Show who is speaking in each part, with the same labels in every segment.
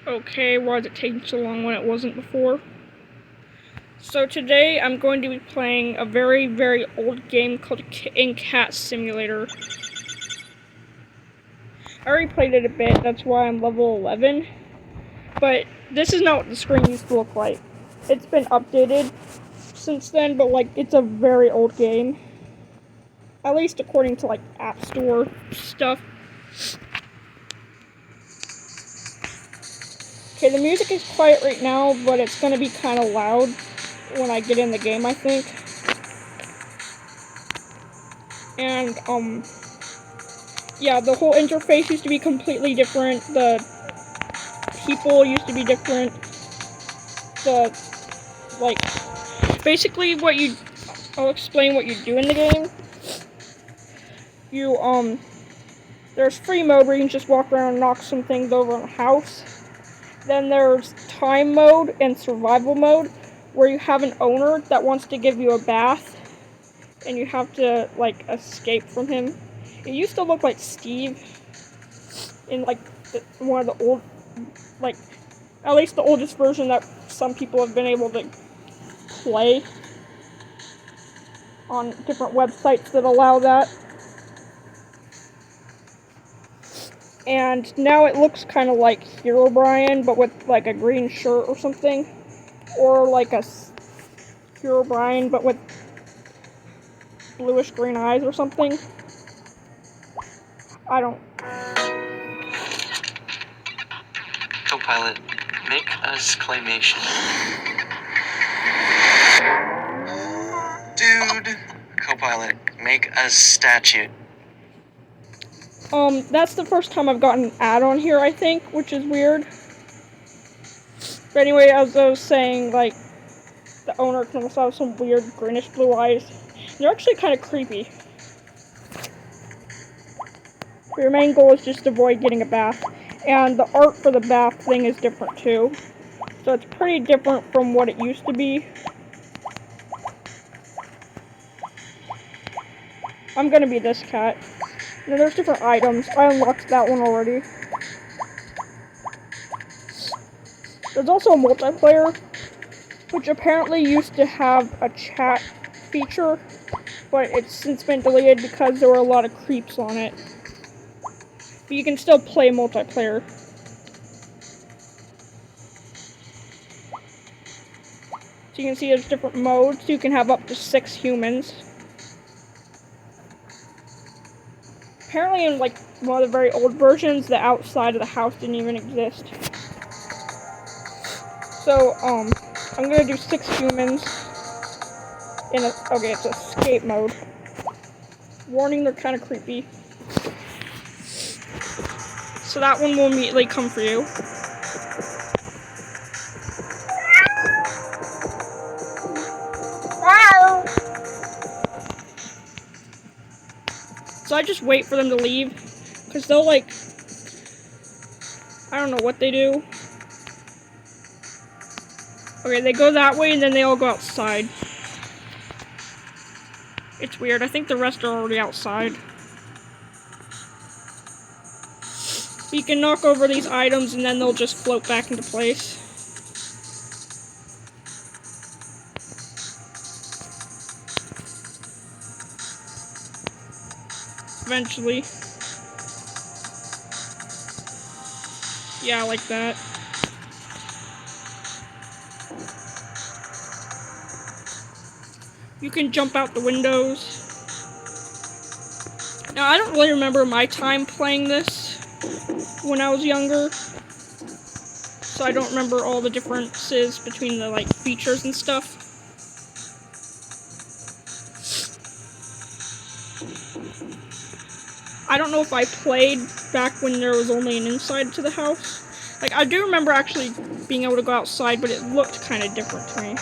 Speaker 1: Okay, why is it taking so long when it wasn't before? So today I'm going to be playing a very, very old game called Kitten Cat Simulator. I already played it a bit, that's why I'm level 11. But this is not what the screen used to look like. It's been updated since then, but like, it's a very old game. At least according to like App Store stuff. Okay, the music is quiet right now, but it's gonna be kind of loud when I get in the game, I think. And, yeah, the whole interface used to be completely different. The people used to be different. Basically I'll explain what you do in the game. There's free mode where you can just walk around and knock some things over in a house. Then there's time mode and survival mode, where you have an owner that wants to give you a bath, and you have to, like, escape from him. It used to look like Steve in, like, one of the old, like, at least the oldest version that some people have been able to play on different websites that allow that. And now it looks kind of like Herobrine, but with like a green shirt or something. Or like a Herobrine, but with bluish green eyes or something. I don't...
Speaker 2: Copilot, make us claymation. Dude, Copilot, make us statue.
Speaker 1: That's the first time I've gotten an ad on here, I think, which is weird. But anyway, as I was saying, like, the owner can also have some weird greenish blue eyes. They're actually kind of creepy. But your main goal is just to avoid getting a bath. And the art for the bath thing is different too. So it's pretty different from what it used to be. I'm gonna be this cat. Now there's different items. I unlocked that one already. There's also a multiplayer, which apparently used to have a chat feature, but it's since been deleted because there were a lot of creeps on it. But you can still play multiplayer. So you can see there's different modes. You can have up to 6 humans. Apparently in like one of the very old versions, the outside of the house didn't even exist. So, I'm gonna do 6 humans in it's escape mode. Warning, they're kind of creepy. So that one will immediately come for you. So I just wait for them to leave, because they'll like, I don't know what they do. Okay, they go that way and then they all go outside. It's weird, I think the rest are already outside. You can knock over these items and then they'll just float back into place. Eventually. Yeah, like that. You can jump out the windows. Now, I don't really remember my time playing this when I was younger, so I don't remember all the differences between the like features and stuff. I don't know if I played back when there was only an inside to the house. Like, I do remember actually being able to go outside, but it looked kind of different to me.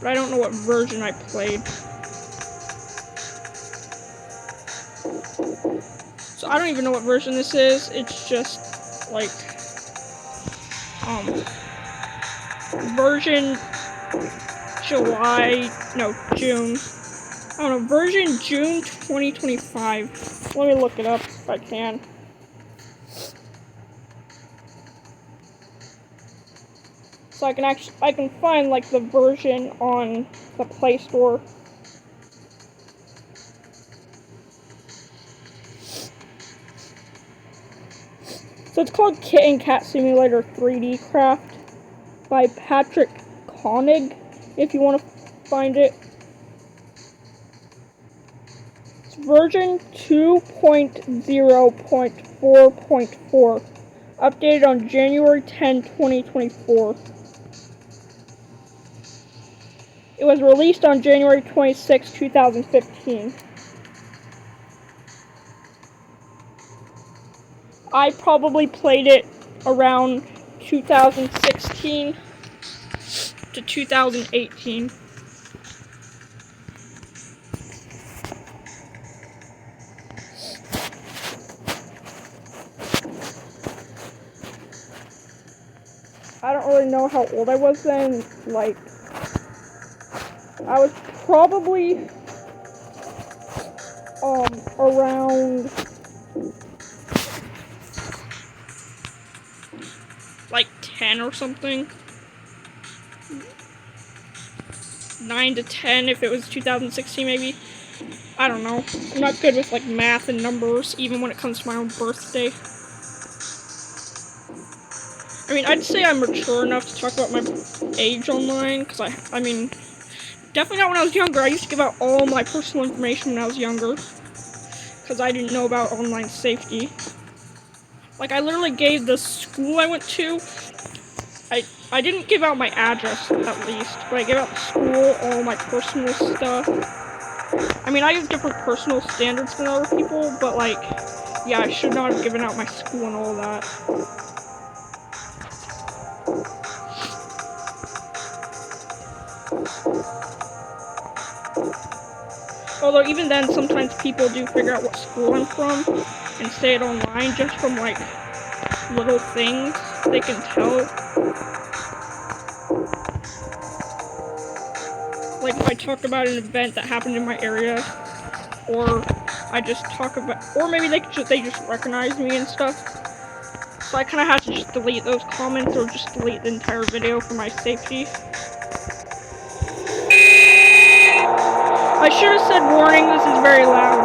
Speaker 1: But I don't know what version I played. So I don't even know what version this is. It's just like version June. I don't know, version June 2025. Let me look it up if I can. So I can find like the version on the Play Store. So it's called Kitten Cat Simulator 3D Craft by Patrick Koenig, if you want to find it. It's version 2.0.4.4, updated on January 10, 2024. It was released on January 26, 2015. I probably played it around 2016 to 2018. I don't really know how old I was then. Like, I was probably around like 10 or something. 9 to 10 if it was 2016 maybe. I don't know. I'm not good with like math and numbers, even when it comes to my own birthday. I mean, I'd say I'm mature enough to talk about my age online, because I mean, definitely not when I was younger. I used to give out all my personal information when I was younger, because I didn't know about online safety. Like, I literally gave the school I went to, I didn't give out my address, at least, but I gave out the school, all my personal stuff. I mean, I have different personal standards than other people, but like, yeah, I should not have given out my school and all that. Although even then, sometimes people do figure out what school I'm from and say it online just from like little things they can tell. Like if I talk about an event that happened in my area, or I just talk about, or maybe they just recognize me and stuff. So I kind of have to just delete those comments or just delete the entire video for my safety. I should have said warning, this is very loud.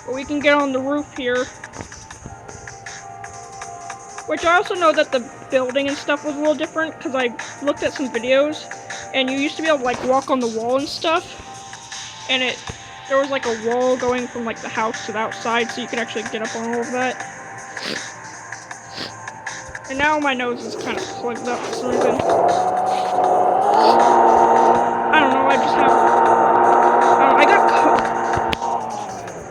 Speaker 1: But we can get on the roof here. Which I also know that the building and stuff was a little different, because I looked at some videos, and you used to be able to like walk on the wall and stuff, and there was like a wall going from like the house to the outside, so you could actually get up on all of that. And now my nose is kind of plugged up for some reason. I don't know,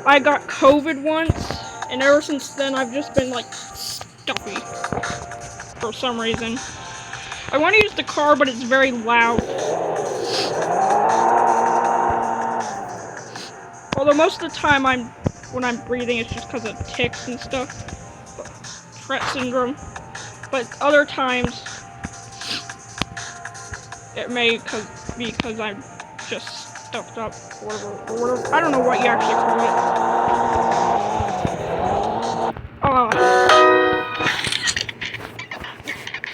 Speaker 1: I got COVID once, and ever since then I've just been like stuffy for some reason. I want to use the car, but it's very loud. Although most of the time when I'm breathing, it's just because of tics and stuff, Tourette syndrome. But other times, it may be because I'm just stuffed up, or whatever. I don't know what you actually call it.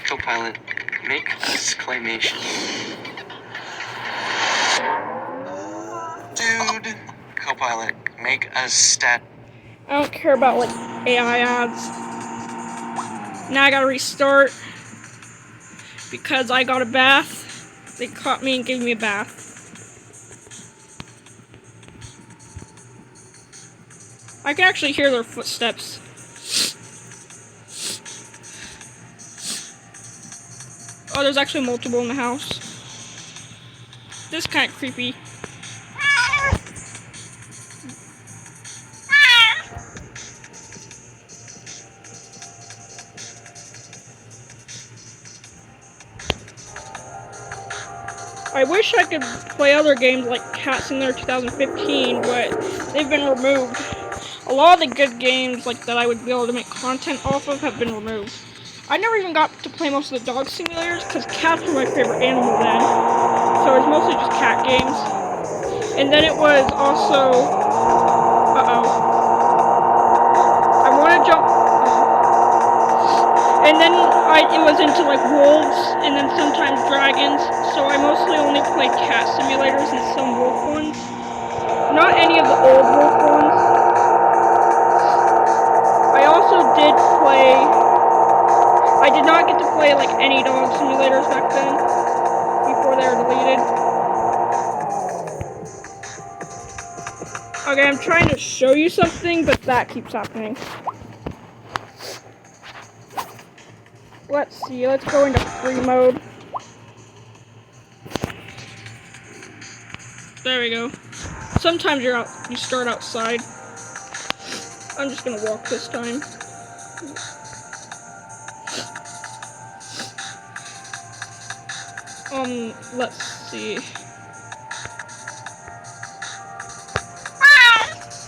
Speaker 2: Copilot, make exclamation. Dude. Copilot, make a stat.
Speaker 1: I don't care about like AI ads. Now I gotta restart because I got a bath. They caught me and gave me a bath. I can actually hear their footsteps. Oh, there's actually multiple in the house. This is kind of creepy. I wish I could play other games like Cat Simulator 2015, but they've been removed. A lot of the good games like that I would be able to make content off of have been removed. I never even got to play most of the dog simulators because cats were my favorite animal then. So it was mostly just cat games. And then it was also... Uh-oh. it was into like wolves and then sometimes dragons. So I mostly only played cat simulators and some wolf ones. Not any of the old wolf ones. I also did play. I did not get to play like any dog simulators back then before they were deleted. Okay, I'm trying to show you something, but that keeps happening. Let's see, let's go into free mode. There we go. Sometimes you start outside. I'm just gonna walk this time. Let's see.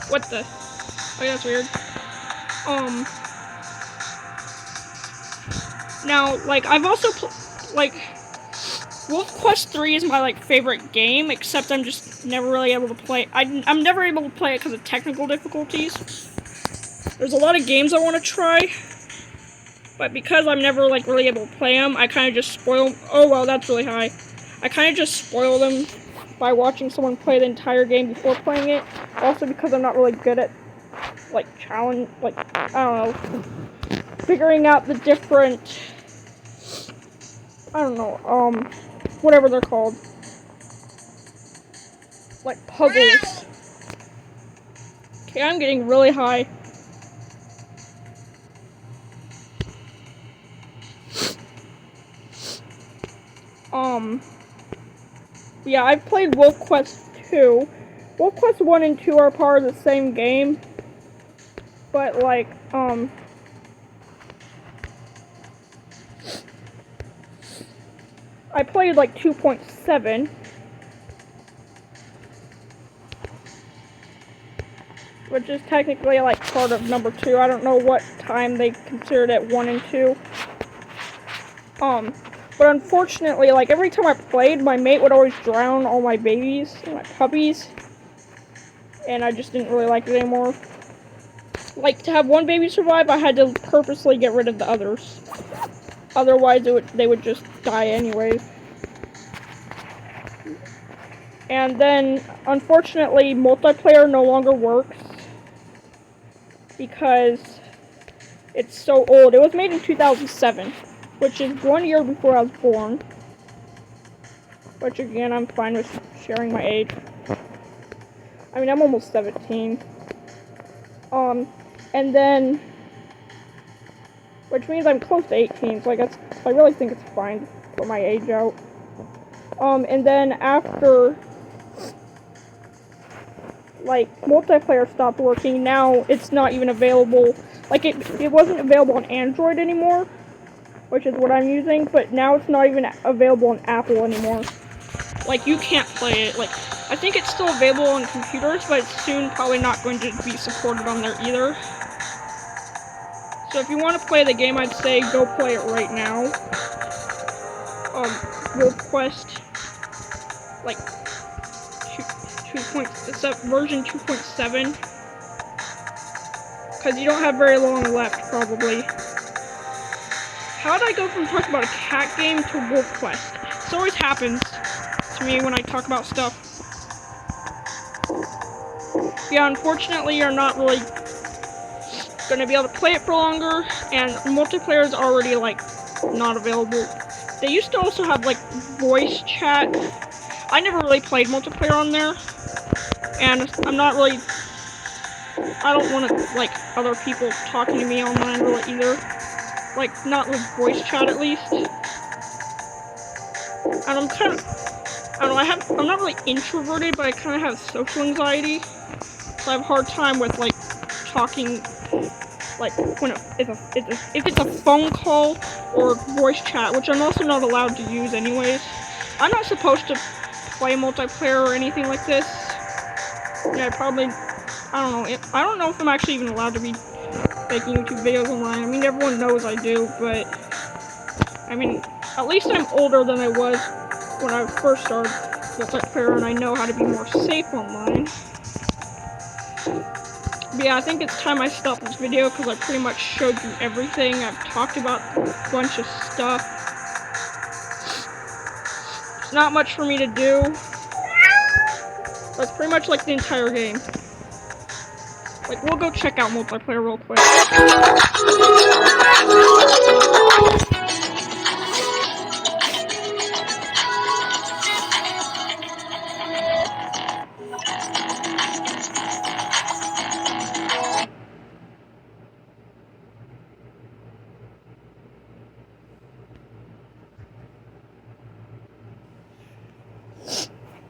Speaker 1: What the? Oh, yeah, that's weird. Now, like, I've also, like, Wolf Quest 3 is my, like, favorite game, except I'm just never really able to play. I'm never able to play it because of technical difficulties. There's a lot of games I want to try, but because I'm never, like, really able to play them, I kind of just spoil them. Oh, wow, that's really high. I kind of just spoil them by watching someone play the entire game before playing it. Also because I'm not really good at, like, I don't know, figuring out the different, I don't know, whatever they're called. Like, puzzles. Okay, I'm getting really high. Yeah, I've played Wolf Quest 2. Wolf Quest 1 and 2 are part of the same game. But, like, I played, like, 2.7. Which is technically, like, part of number 2. I don't know what time they considered it 1 and 2. But unfortunately, like, every time I played, my mate would always drown all my babies, my puppies. And I just didn't really like it anymore. Like, to have one baby survive, I had to purposely get rid of the others. Otherwise, they would just die anyways. And then, unfortunately, multiplayer no longer works. Because it's so old. It was made in 2007. Which is 1 year before I was born. Which, again, I'm fine with sharing my age. I mean, I'm almost 17. And then, which means I'm close to 18, so I really think it's fine to put my age out. And then after, like, multiplayer stopped working, now it's not even available. Like, it wasn't available on Android anymore, which is what I'm using, but now it's not even available on Apple anymore. Like, you can't play it. Like, I think it's still available on computers, but it's soon probably not going to be supported on there either. So if you want to play the game, I'd say go play it right now. Wolf Quest, like, version 2.7. Because you don't have very long left, probably. How did I go from talking about a cat game to Wolf Quest? This always happens to me when I talk about stuff. Yeah, unfortunately, you're not really gonna be able to play it for longer, and multiplayer is already, like, not available. They used to also have, like, voice chat. I never really played multiplayer on there, and I'm not really, I don't want to, like, other people talking to me online really either. Like, not with voice chat at least. And I'm kind of, I don't know, I'm not really introverted, but I kind of have social anxiety. So I have a hard time with, like, talking, like, if it's a phone call or voice chat, which I'm also not allowed to use anyways. I'm not supposed to play multiplayer or anything like this. Yeah, I don't know if I'm actually even allowed to be making YouTube videos online. I mean, everyone knows I do, but I mean, at least I'm older than I was when I first started multiplayer, and I know how to be more safe online. But yeah, I think it's time I stop this video because I pretty much showed you everything. I've talked about a bunch of stuff. It's not much for me to do. That's pretty much like the entire game. Like, we'll go check out multiplayer real quick.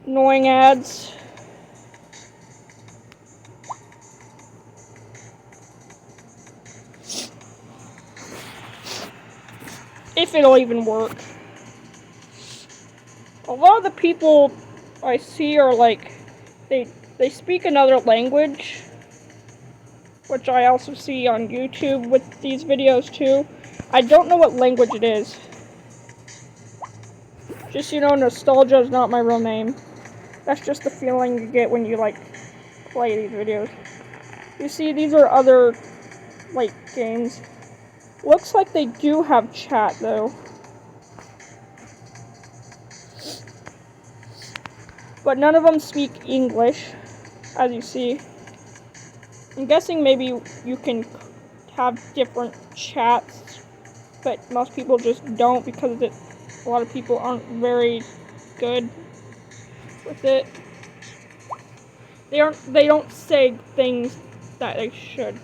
Speaker 1: Annoying ads. If it'll even work. A lot of the people I see are like, they speak another language, which I also see on YouTube with these videos too. I don't know what language it is. Just so you know, nostalgia is not my real name. That's just the feeling you get when you like play these videos. You see, these are other like games. Looks like they do have chat though. But none of them speak English, as you see. I'm guessing maybe you can have different chats, but most people just don't because a lot of people aren't very good with it. They don't say things that they should.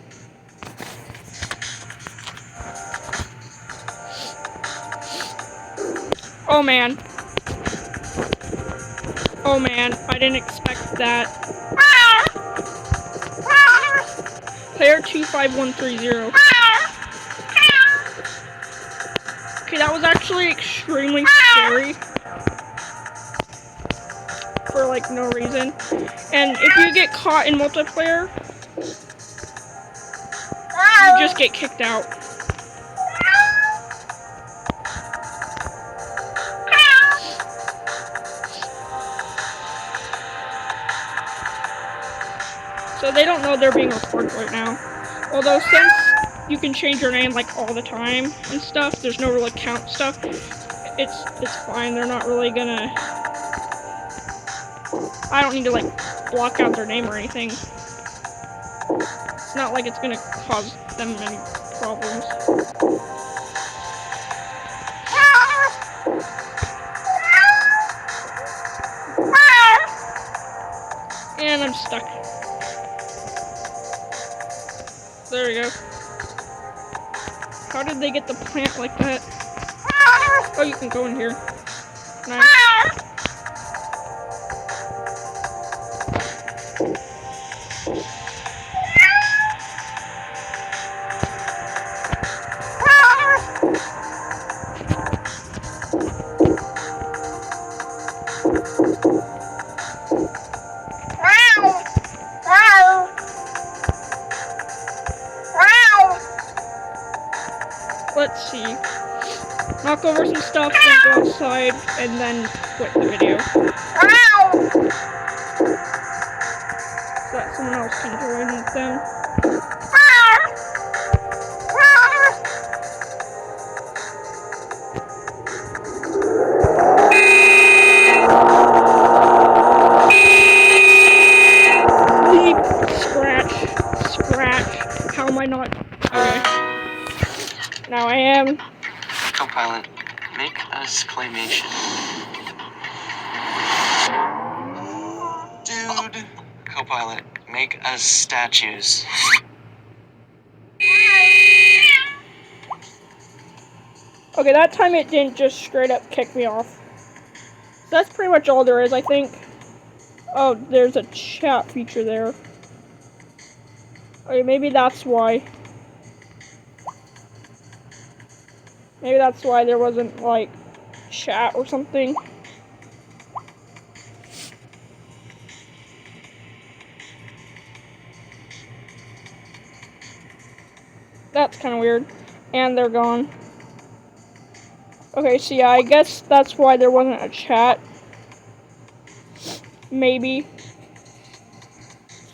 Speaker 1: Oh man. Oh man, I didn't expect that. Player 25130. Okay, that was actually extremely scary. For like no reason. And if you get caught in multiplayer, you just get kicked out. So they don't know they're being recorded right now. Although since you can change your name like all the time and stuff, there's no real account stuff. It's fine. They're not really gonna. I don't need to like block out their name or anything. It's not like it's gonna cause them any problems. And I'm stuck. There we go. How did they get the plant like that? Oh, you can go in here. Nice. Let's see. Knock over some stuff, then go outside, and then quit the video. So that someone else can join them. Scratch. How am I not? Okay. Now I am.
Speaker 2: Copilot, make a exclamation. Dude. Copilot, make us statues.
Speaker 1: Okay, that time it didn't just straight up kick me off. That's pretty much all there is, I think. Oh, there's a chat feature there. Okay, maybe that's why. Maybe that's why there wasn't, like, chat or something. That's kind of weird. And they're gone. Okay, so yeah, I guess that's why there wasn't a chat. Maybe.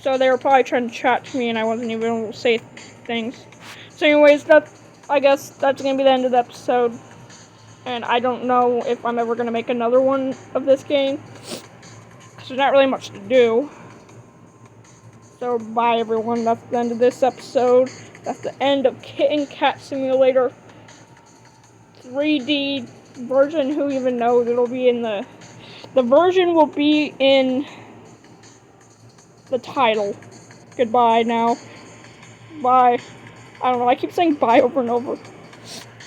Speaker 1: So they were probably trying to chat to me and I wasn't even able to say things. So anyways, I guess that's going to be the end of the episode. And I don't know if I'm ever going to make another one of this game. Because there's not really much to do. So bye everyone, that's the end of this episode. That's the end of Kitten Cat Simulator 3D version. Who even knows? It'll be in the version will be in the title. Goodbye now. Bye. I don't know, I keep saying bye over and over.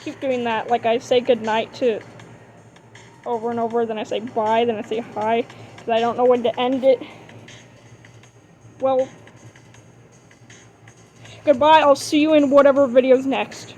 Speaker 1: Keep doing that, like I say goodnight to over and over, then I say bye, then I say hi, because I don't know when to end it. Well, goodbye, I'll see you in whatever video's next.